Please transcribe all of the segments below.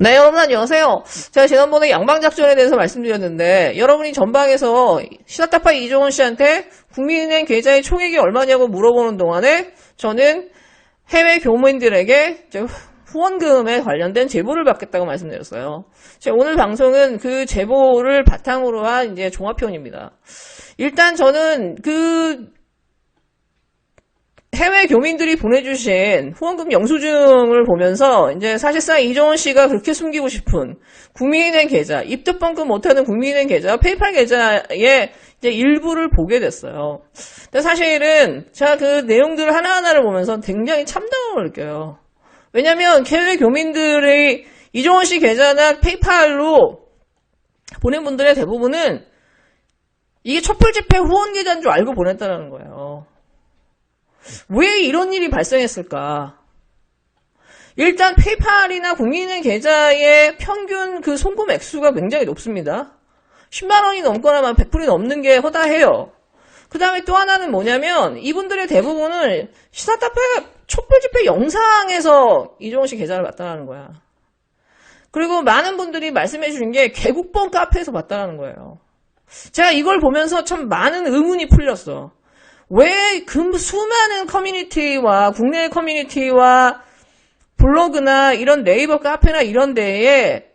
네, 여러분 안녕하세요. 제가 지난번에 양방작전에 대해서 말씀드렸는데 여러분이 전방에서 시사타파 이종원 씨한테 국민은행 계좌의 총액이 얼마냐고 물어보는 동안에 저는 해외 교민들에게 후원금에 관련된 제보를 받겠다고 말씀드렸어요. 제가 오늘 방송은 그 제보를 바탕으로 한 이제 종합편입니다. 일단 저는 해외 교민들이 보내주신 후원금 영수증을 보면서 이제 사실상 이종원 씨가 그렇게 숨기고 싶은 국민은행 계좌, 입득번금 못하는 국민은행 계좌, 페이팔 계좌의 이제 일부를 보게 됐어요. 근데 사실은 제가 그 내용들을 하나하나를 보면서 굉장히 참담함을 느껴요. 왜냐면 해외 교민들의 이종원 씨 계좌나 페이팔로 보낸 분들의 대부분은 이게 촛불 집회 후원 계좌인 줄 알고 보냈다는 거예요. 왜 이런 일이 발생했을까? 일단 페이팔이나 국민은행 계좌의 평균 그 송금 액수가 굉장히 높습니다. 10만 원이 넘거나 100불이 넘는 게 허다해요. 그 다음에 또 하나는 뭐냐면 이분들의 대부분은 시사타파 촛불 집회 영상에서 이종원 씨 계좌를 봤다는 거야. 그리고 많은 분들이 말씀해 주신 게 개국본 카페에서 봤다는 거예요. 제가 이걸 보면서 참 많은 의문이 풀렸어. 왜 그 수많은 커뮤니티와 국내 커뮤니티와 블로그나 이런 네이버 카페나 이런 데에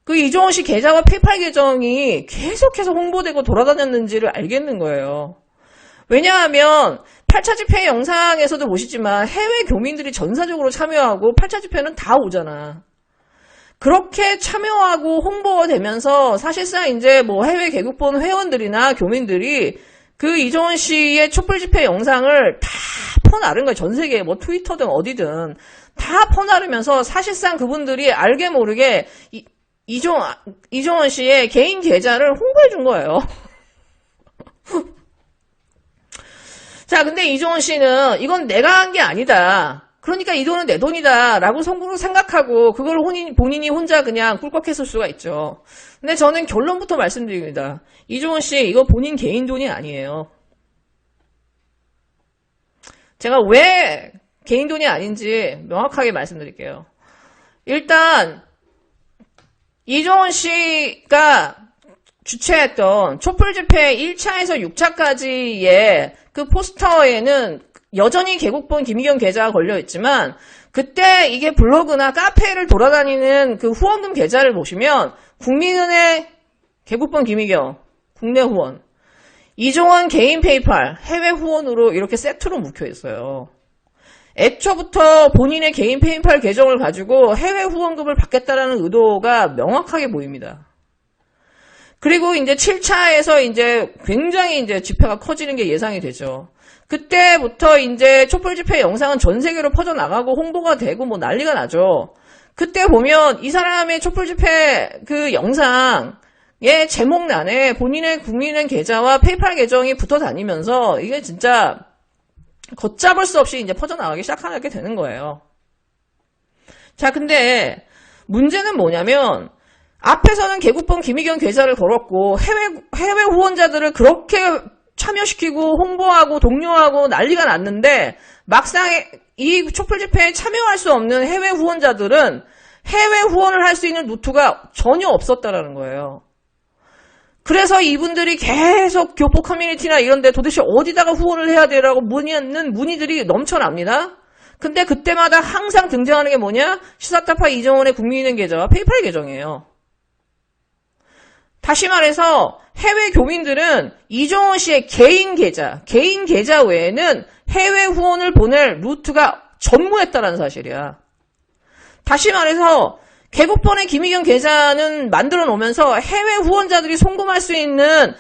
그 이종원 씨 계좌와 페이팔 계정이 계속해서 홍보되고 돌아다녔는지를 알겠는 거예요. 왜냐하면 8차 집회 영상에서도 보시지만 해외 교민들이 전사적으로 참여하고 8차 집회는 다 오잖아. 그렇게 참여하고 홍보가 되면서 사실상 이제 뭐 해외 개국본 회원들이나 교민들이 그 이종원 씨의 촛불 집회 영상을 다 퍼나른 거예요. 전 세계에 뭐 트위터든 어디든 다 퍼나르면서 사실상 그분들이 알게 모르게 이종원 씨의 개인 계좌를 홍보해 준 거예요. 자, 근데 이종원 씨는 이건 내가 한 게 아니다. 그러니까 이 돈은 내 돈이다 라고 속으로 생각하고 그걸 본인이 혼자 그냥 꿀꺽했을 수가 있죠. 근데 저는 결론부터 말씀드립니다. 이종원 씨 이거 본인 개인 돈이 아니에요. 제가 왜 개인 돈이 아닌지 명확하게 말씀드릴게요. 일단 이종원 씨가 주최했던 촛불 집회 1차에서 6차까지의 그 포스터에는 여전히 개국본 김희경 계좌가 걸려있지만 그때 이게 블로그나 카페를 돌아다니는 그 후원금 계좌를 보시면 국민은행 개국본 김희경 국내 후원, 이종원 개인 페이팔 해외 후원으로 이렇게 세트로 묵혀있어요. 애초부터 본인의 개인 페이팔 계정을 가지고 해외 후원금을 받겠다라는 의도가 명확하게 보입니다. 그리고 이제 7차에서 이제 굉장히 이제 집회가 커지는 게 예상이 되죠. 그때부터 이제 촛불 집회 영상은 전 세계로 퍼져나가고 홍보가 되고 뭐 난리가 나죠. 그때 보면 이 사람의 촛불 집회 그 영상의 제목란에 본인의 국민은행 계좌와 페이팔 계정이 붙어 다니면서 이게 진짜 걷잡을 수 없이 이제 퍼져나가기 시작하게 되는 거예요. 자, 근데 문제는 뭐냐면 앞에서는 개국본 김희경 계좌를 걸었고 해외 후원자들을 그렇게 참여시키고 홍보하고 독려하고 난리가 났는데 막상 이 촛불 집회에 참여할 수 없는 해외 후원자들은 해외 후원을 할 수 있는 루트가 전혀 없었다라는 거예요. 그래서 이분들이 계속 교포 커뮤니티나 이런 데 도대체 어디다가 후원을 해야 되라고 문의하는 문의들이 넘쳐납니다. 근데 그때마다 항상 등장하는 게 뭐냐? 시사타파 이종원의 국민은행 계좌와 페이팔 계정이에요. 다시 말해서 해외 교민들은 이종원 씨의 개인 계좌 외에는 해외 후원을 보낼 루트가 전무했다는 사실이야. 다시 말해서 개국본의 김희경 계좌는 만들어 놓으면서 해외 후원자들이 송금할 수 있는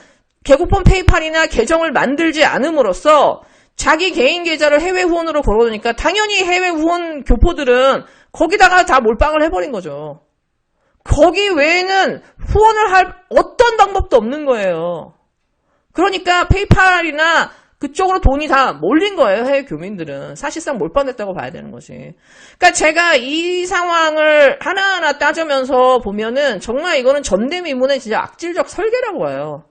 개국본 페이팔이나 계정을 만들지 않음으로써 자기 개인 계좌를 해외 후원으로 걸어놓으니까 당연히 해외 후원 교포들은 거기다가 다 몰빵을 해버린 거죠. 거기 외에는 후원을 할 어떤 방법도 없는 거예요. 그러니까 페이팔이나 그쪽으로 돈이 다 몰린 거예요. 해외 교민들은. 사실상 몰빵됐다고 봐야 되는 것이. 그러니까 제가 이 상황을 하나하나 따지면서 보면은 정말 이거는 전대미문의 진짜 악질적 설계라고 봐요.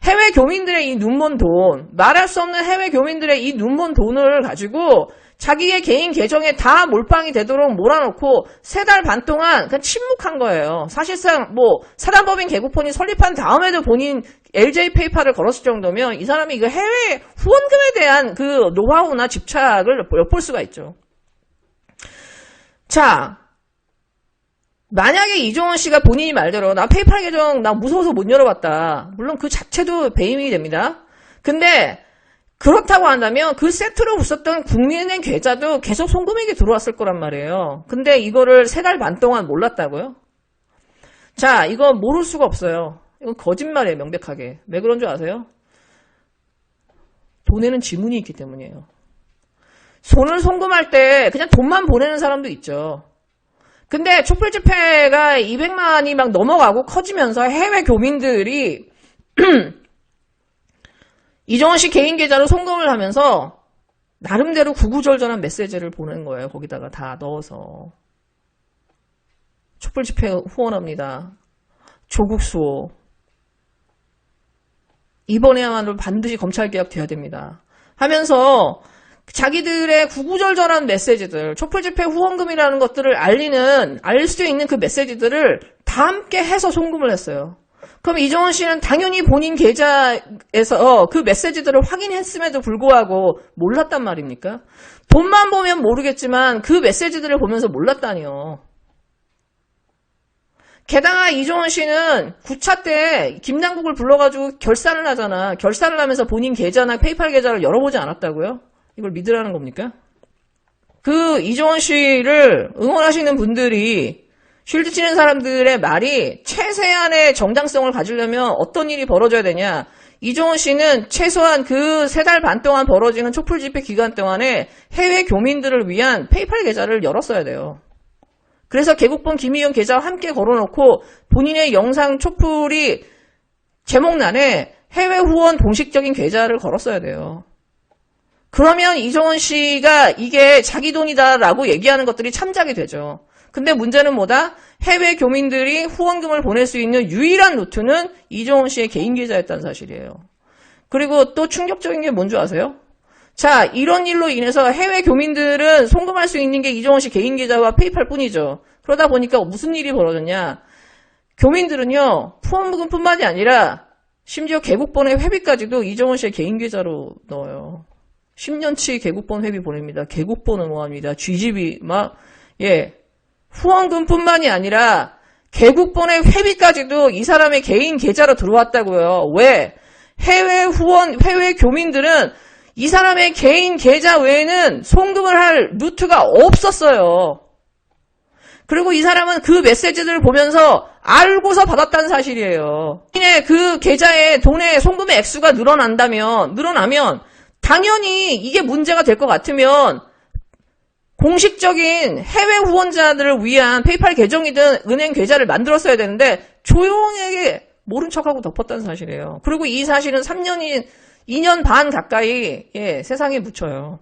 해외 교민들의 이 눈먼 돈, 말할 수 없는 해외 교민들의 이 눈먼 돈을 가지고 자기의 개인 계정에 다 몰빵이 되도록 몰아놓고 3달 반 동안 그냥 침묵한 거예요. 사실상 뭐 사단법인 개국폰이 설립한 다음에도 본인 LJ 페이팔을 걸었을 정도면 이 사람이 그 해외 후원금에 대한 그 노하우나 집착을 엿볼 수가 있죠. 자, 만약에 이종원 씨가 본인이 말대로 나 페이팔 계정 나 무서워서 못 열어봤다. 물론 그 자체도 배임이 됩니다. 근데 그렇다고 한다면 그 세트로 붙었던 국민은행 계좌도 계속 송금액이 들어왔을 거란 말이에요. 근데 이거를 3달 반 동안 몰랐다고요? 자, 이거 모를 수가 없어요. 이건 거짓말이에요, 명백하게. 왜 그런 줄 아세요? 돈에는 지문이 있기 때문이에요. 손을 송금할 때 그냥 돈만 보내는 사람도 있죠. 근데 촛불 집회가 200만이 막 넘어가고 커지면서 해외 교민들이 이종원 씨 개인 계좌로 송금을 하면서 나름대로 구구절절한 메시지를 보낸 거예요. 거기다가 다 넣어서. 촛불 집회 후원합니다. 조국 수호. 이번에야말로 반드시 검찰개혁 돼야 됩니다. 하면서 자기들의 구구절절한 메시지들, 촛불 집회 후원금이라는 것들을 알 수 있는 그 메시지들을 다 함께 해서 송금을 했어요. 그럼 이종원 씨는 당연히 본인 계좌에서 그 메시지들을 확인했음에도 불구하고 몰랐단 말입니까? 돈만 보면 모르겠지만 그 메시지들을 보면서 몰랐다니요. 게다가 이종원 씨는 9차 때 김남국을 불러가지고 결산을 하잖아. 결산을 하면서 본인 계좌나 페이팔 계좌를 열어보지 않았다고요? 이걸 믿으라는 겁니까? 그 이종원 씨를 응원하시는 분들이 쉴드 치는 사람들의 말이 최세한의 정당성을 가지려면 어떤 일이 벌어져야 되냐. 이종원 씨는 최소한 그 3달 반 동안 벌어지는 촛불 집회 기간 동안에 해외 교민들을 위한 페이팔 계좌를 열었어야 돼요. 그래서 개국본 김의겸 계좌와 함께 걸어놓고 본인의 영상 촛불이 제목란에 해외 후원 공식적인 계좌를 걸었어야 돼요. 그러면 이종원 씨가 이게 자기 돈이다라고 얘기하는 것들이 참작이 되죠. 근데 문제는 뭐다? 해외 교민들이 후원금을 보낼 수 있는 유일한 루트는 이종원 씨의 개인 계좌였다는 사실이에요. 그리고 또 충격적인 게 뭔지 아세요? 자, 이런 일로 인해서 해외 교민들은 송금할 수 있는 게 이종원 씨 개인 계좌와 페이팔 뿐이죠. 그러다 보니까 무슨 일이 벌어졌냐? 교민들은요, 후원금뿐만이 아니라 심지어 개국본의 회비까지도 이종원 씨의 개인 계좌로 넣어요. 10년치 개국본 회비 보냅니다. 개국본 응모합니다. GGB 후원금뿐만이 아니라 개국본의 회비까지도 이 사람의 개인 계좌로 들어왔다고요. 왜? 해외 교민들은 이 사람의 개인 계좌 외에는 송금을 할 루트가 없었어요. 그리고 이 사람은 그 메시지들을 보면서 알고서 받았다는 사실이에요. 그 계좌에 돈의 송금의 액수가 늘어나면 당연히 이게 문제가 될 것 같으면 공식적인 해외 후원자들을 위한 페이팔 계정이든 은행 계좌를 만들었어야 되는데 조용하게 모른 척하고 덮었다는 사실이에요. 그리고 이 사실은 2년 반 가까이 세상에 묻혀요.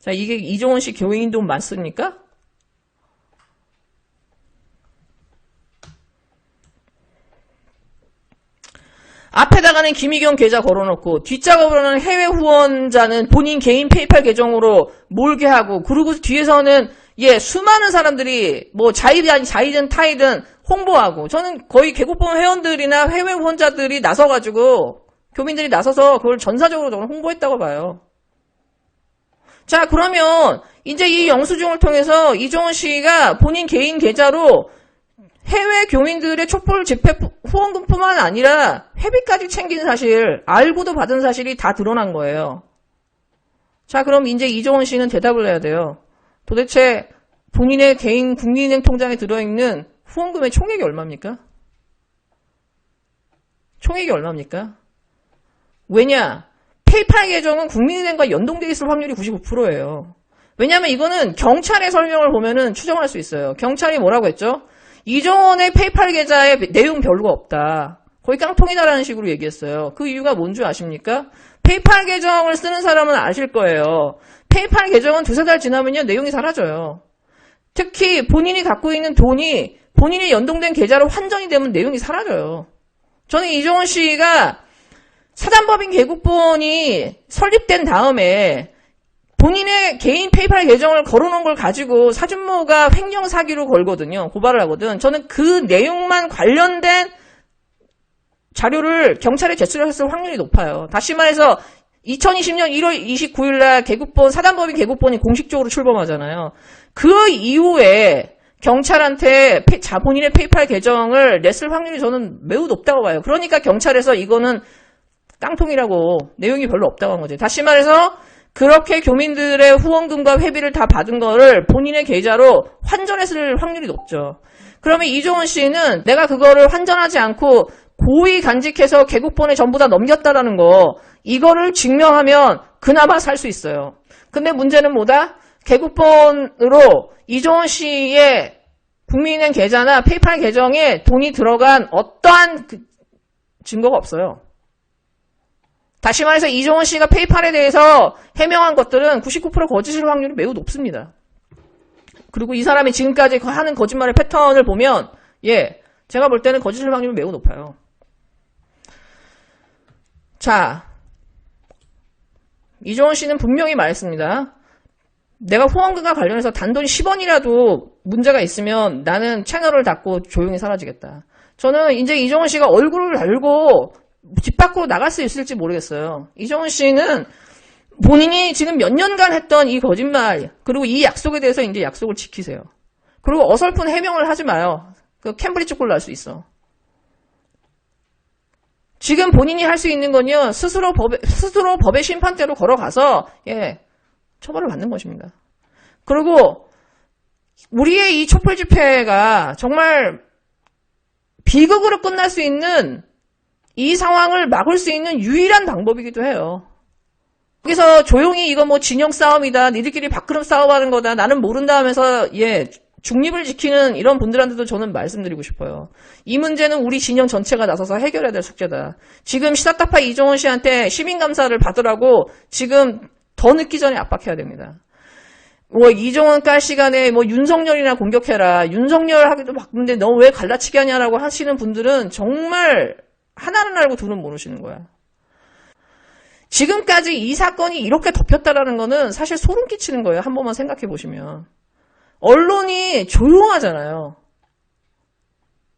자, 이게 이종원 씨 교인 돈 맞습니까? 앞에다가는 김의겸 계좌 걸어놓고 뒷작업으로는 해외 후원자는 본인 개인 페이팔 계정으로 몰게 하고 그리고 뒤에서는 수많은 사람들이 뭐 자이든 타이든 홍보하고 저는 거의 개국본 회원들이나 해외 후원자들이 나서가지고 교민들이 나서서 그걸 전사적으로 저는 홍보했다고 봐요. 자, 그러면 이제 이 영수증을 통해서 이종원 씨가 본인 개인 계좌로 해외 교민들의 촛불 집회 후원금뿐만 아니라 회비까지 챙긴 사실, 알고도 받은 사실이 다 드러난 거예요. 자, 그럼 이제 이종원 씨는 대답을 해야 돼요. 도대체 본인의 개인 국민은행 통장에 들어있는 후원금의 총액이 얼마입니까? 총액이 얼마입니까? 왜냐? 페이팔 계정은 국민은행과 연동되어 있을 확률이 99%예요. 왜냐하면 이거는 경찰의 설명을 보면은 추정할 수 있어요. 경찰이 뭐라고 했죠? 이종원의 페이팔 계좌에 내용 별거 없다. 거의 깡통이다라는 식으로 얘기했어요. 그 이유가 뭔지 아십니까? 페이팔 계정을 쓰는 사람은 아실 거예요. 페이팔 계정은 2-3달 지나면요 내용이 사라져요. 특히 본인이 갖고 있는 돈이 본인이 연동된 계좌로 환전이 되면 내용이 사라져요. 저는 이종원 씨가 사단법인 개국본이 설립된 다음에 본인의 개인 페이팔 계정을 걸어놓은 걸 가지고 사준모가 횡령 사기로 걸거든요. 고발을 하거든. 저는 그 내용만 관련된 자료를 경찰에 제출했을 확률이 높아요. 다시 말해서 2020년 1월 29일 날 개국본, 사단법인 개국본이 공식적으로 출범하잖아요. 그 이후에 경찰한테 본인의 페이팔 계정을 냈을 확률이 저는 매우 높다고 봐요. 그러니까 경찰에서 이거는 깡통이라고 내용이 별로 없다고 한 거죠. 다시 말해서 그렇게 교민들의 후원금과 회비를 다 받은 거를 본인의 계좌로 환전했을 확률이 높죠. 그러면 이종원 씨는 내가 그거를 환전하지 않고 고의 간직해서 개국본에 전부 다 넘겼다라는 거, 이거를 증명하면 그나마 살 수 있어요. 근데 문제는 뭐다? 개국본으로 이종원 씨의 국민은행 계좌나 페이팔 계정에 돈이 들어간 어떠한 증거가 없어요. 다시 말해서 이종원 씨가 페이팔에 대해서 해명한 것들은 99% 거짓일 확률이 매우 높습니다. 그리고 이 사람이 지금까지 하는 거짓말의 패턴을 보면 제가 볼 때는 거짓일 확률이 매우 높아요. 자, 이종원 씨는 분명히 말했습니다. 내가 후원금과 관련해서 단돈 10원이라도 문제가 있으면 나는 채널을 닫고 조용히 사라지겠다. 저는 이제 이종원 씨가 얼굴을 알고 집 밖으로 나갈 수 있을지 모르겠어요. 이종원 씨는 본인이 지금 몇 년간 했던 이 거짓말, 그리고 이 약속에 대해서 이제 약속을 지키세요. 그리고 어설픈 해명을 하지 마요. 그 캠브리지 꼴 날 수 있어. 지금 본인이 할 수 있는 건요, 스스로 법의 심판대로 걸어가서, 처벌을 받는 것입니다. 그리고, 우리의 이 촛불 집회가 정말 비극으로 끝날 수 있는 이 상황을 막을 수 있는 유일한 방법이기도 해요. 여기서 조용히 이거 뭐 진영 싸움이다, 니들끼리 밥그릇 싸움하는 거다, 나는 모른다 하면서, 중립을 지키는 이런 분들한테도 저는 말씀드리고 싶어요. 이 문제는 우리 진영 전체가 나서서 해결해야 될 숙제다. 지금 시사타파 이종원 씨한테 시민감사를 받으라고 지금 더 늦기 전에 압박해야 됩니다. 뭐 이종원 깔 시간에 뭐 윤석열이나 공격해라. 윤석열 하기도 바쁜데 너 왜 갈라치기 하냐라고 하시는 분들은 정말 하나는 알고 둘은 모르시는 거야. 지금까지 이 사건이 이렇게 덮였다라는 거는 사실 소름 끼치는 거예요. 한 번만 생각해 보시면. 언론이 조용하잖아요.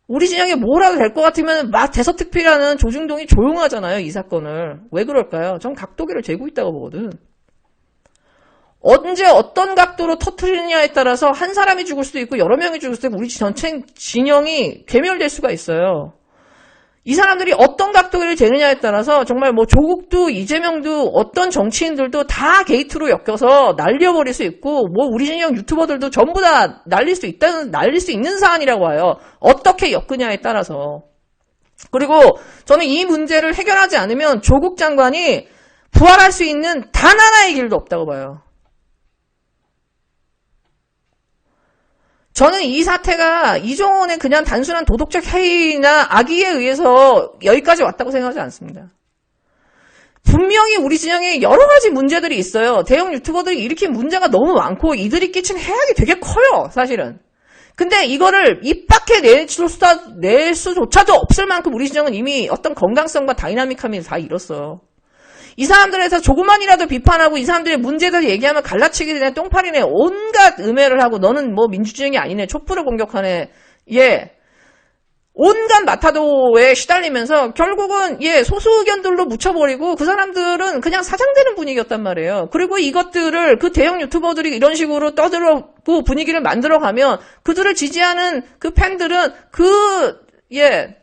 우리 진영에 뭐라도 될 것 같으면 막 대서특필하는 조중동이 조용하잖아요. 이 사건을. 왜 그럴까요? 전 각도기를 재고 있다고 보거든. 언제 어떤 각도로 터뜨리느냐에 따라서 한 사람이 죽을 수도 있고 여러 명이 죽을 수도 있고 우리 전체 진영이 괴멸될 수가 있어요. 이 사람들이 어떤 각도를 재느냐에 따라서 정말 뭐 조국도 이재명도 어떤 정치인들도 다 게이트로 엮여서 날려버릴 수 있고 뭐 우리 진영 유튜버들도 전부 다 날릴 수 있는 사안이라고 봐요. 어떻게 엮느냐에 따라서. 그리고 저는 이 문제를 해결하지 않으면 조국 장관이 부활할 수 있는 단 하나의 길도 없다고 봐요. 저는 이 사태가 이종원의 그냥 단순한 도덕적 해이나 악의에 의해서 여기까지 왔다고 생각하지 않습니다. 분명히 우리 진영에 여러 가지 문제들이 있어요. 대형 유튜버들이 일으킨 문제가 너무 많고 이들이 끼친 해악이 되게 커요. 사실은. 근데 이거를 입 밖에 낼 수조차도 없을 만큼 우리 진영은 이미 어떤 건강성과 다이나믹함이 다 잃었어요. 이 사람들에서 조금만이라도 비판하고 이 사람들의 문제에 대해서 얘기하면 갈라치기네, 똥파리네, 온갖 음해를 하고 너는 뭐 민주진영이 아니네, 촛불을 공격하네, 온갖 마타도에 시달리면서 결국은 소수 의견들로 묻혀버리고 그 사람들은 그냥 사장되는 분위기였단 말이에요. 그리고 이것들을 그 대형 유튜버들이 이런 식으로 떠들고 분위기를 만들어가면 그들을 지지하는 그 팬들은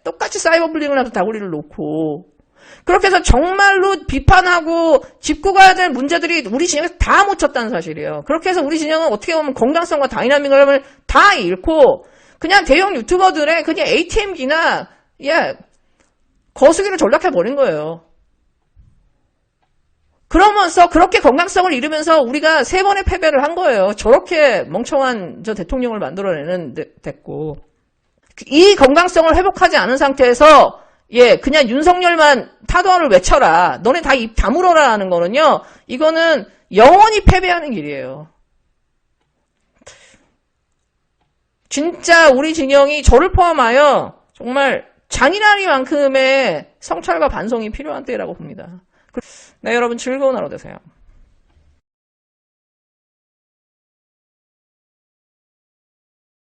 똑같이 사이버 불링을 하면서 다구리를 놓고 그렇게 해서 정말로 비판하고 짚고 가야 될 문제들이 우리 진영에서 다 묻혔다는 사실이에요. 그렇게 해서 우리 진영은 어떻게 보면 건강성과 다이나믹을 다 잃고 그냥 대형 유튜버들의 그냥 ATM기나 거수기를 전락해버린 거예요. 그러면서 그렇게 건강성을 잃으면서 우리가 3번의 패배를 한 거예요. 저렇게 멍청한 저 대통령을 만들어내는 됐고 이 건강성을 회복하지 않은 상태에서 그냥 윤석열만 타도안을 외쳐라. 너네 다 입 다물어라 하는 거는요. 이거는 영원히 패배하는 길이에요. 진짜 우리 진영이 저를 포함하여 정말 잔인하리만큼의 성찰과 반성이 필요한 때라고 봅니다. 네, 여러분 즐거운 하루 되세요.